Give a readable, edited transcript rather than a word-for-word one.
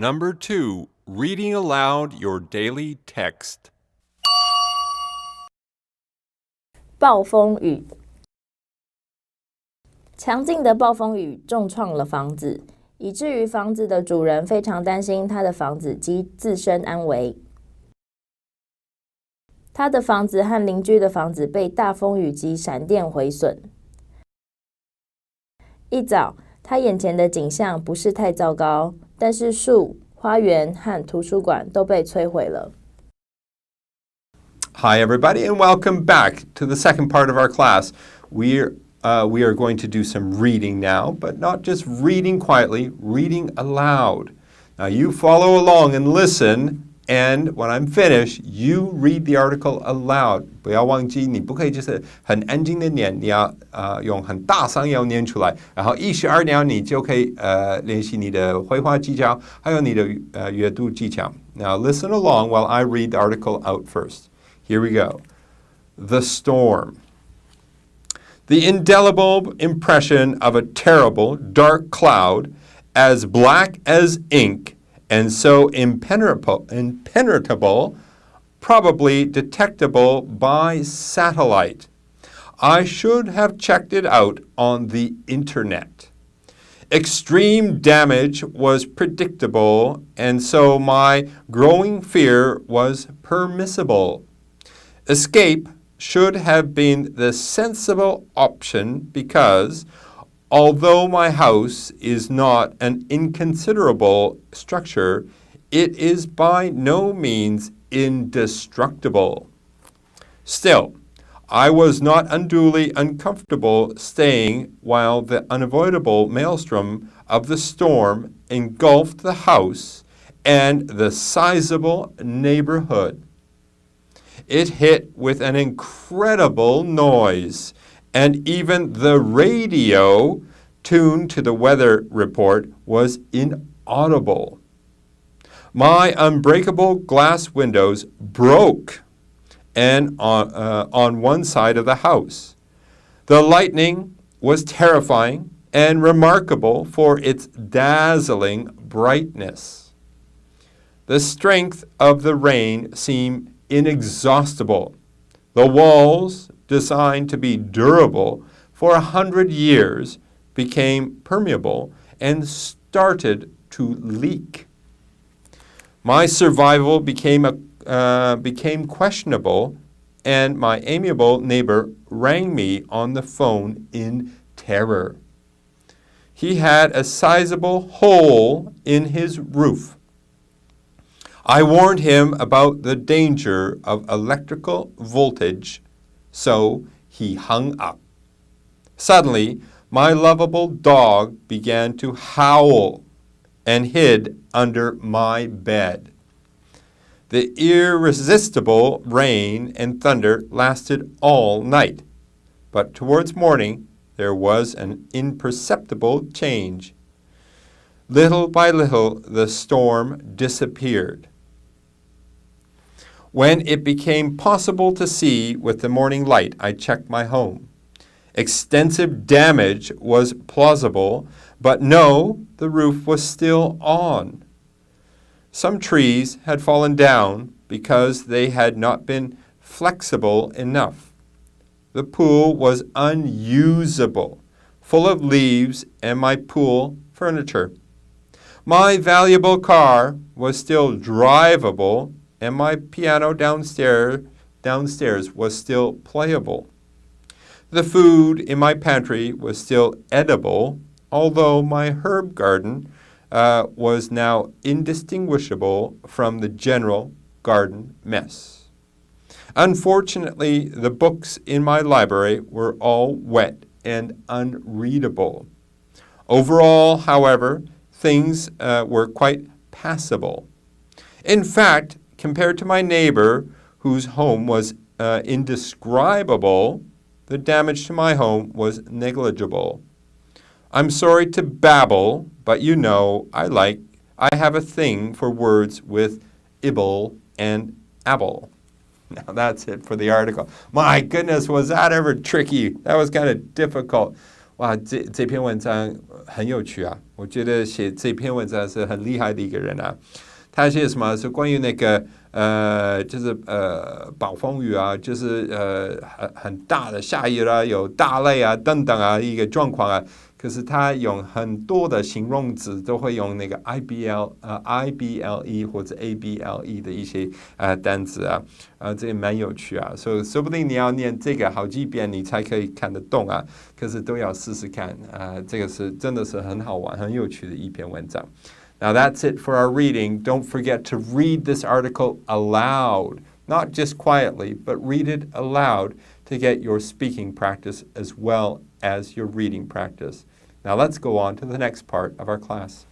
Number 2, reading aloud your daily text. 暴风雨。强劲的暴风雨重创了房子，以至于房子的主人非常担心他的房子及自身安危。他的房子和邻居的房子被大风雨及闪电毁损。一早，他眼前的景象不是太糟糕，但是树、花园和图书馆都被摧毁了。Hi, everybody, and welcome back to the second part of our class. We are going to do some reading now, but not just reading quietly, reading aloud. Now, you follow along and listen, and when I'm finished, you read the article aloud. 不要忘记，你不可以就是很安静的念，你要用很大声要念出来，然后12秒你就可以练习你的绘画技巧，还有你的阅读技巧。Now, listen along while I read the article out first. Here we go. The storm. The indelible impression of a terrible, dark cloud, as black as ink, and so impenetrable, probably detectable by satellite. I should have checked it out on the internet. Extreme damage was predictable, and so my growing fear was permissible. Escape should have been the sensible option because, although my house is not an inconsiderable structure, it is by no means indestructible. Still, I was not unduly uncomfortable staying while the unavoidable maelstrom of the storm engulfed the house and the sizable neighborhood. It hit with an incredible noise, and even the radio, tuned to the weather report, was inaudible. My unbreakable glass windows broke and on one side of the house. The lightning was terrifying and remarkable for its dazzling brightness. The strength of the rain seemed inexhaustible. The walls, designed to be durable for 100 years, became permeable and started to leak. My survival became questionable, and my amiable neighbor rang me on the phone in terror. He had a sizable hole in his roof. I warned him about the danger of electrical voltage, so he hung up. Suddenly, my lovable dog began to howl and hid under my bed. The irresistible rain and thunder lasted all night, but towards morning there was an imperceptible change. Little by little, the storm disappeared. When it became possible to see with the morning light, I checked my home. Extensive damage was plausible, but no, the roof was still on. Some trees had fallen down because they had not been flexible enough. The pool was unusable, full of leaves and my pool furniture. My valuable car was still drivable, and my piano downstairs was still playable. The food in my pantry was still edible, although my herb garden was now indistinguishable from the general garden mess. Unfortunately, the books in my library were all wet and unreadable. Overall, however, things were quite passable. In fact, compared to my neighbor, whose home was indescribable, the damage to my home was negligible. I'm sorry to babble, but you know I have a thing for words with ibble and abble. Now that's it for the article. My goodness, was that ever tricky? That was kind of difficult. 哇，这篇文章很有趣啊！我觉得写这篇文章是很厉害的一个人啊。他写什么？是关于那个就是暴风雨啊，就是很大的下雨啦，有大雷啊等等啊一个状况啊。可是他用很多的形容词都会用那个 IBLE 或者 ABLE 的一些单词啊，这也蛮有趣啊，所以说不定你要念这个好几遍你才可以看得懂啊，可是都要试试看啊，这个是真的是很好玩、很有趣的一篇文章。Now that's it for our reading. Don't forget to read this article aloud, not just quietly, but read it aloud to get your speaking practice as well as your reading practice. Now let's go on to the next part of our class.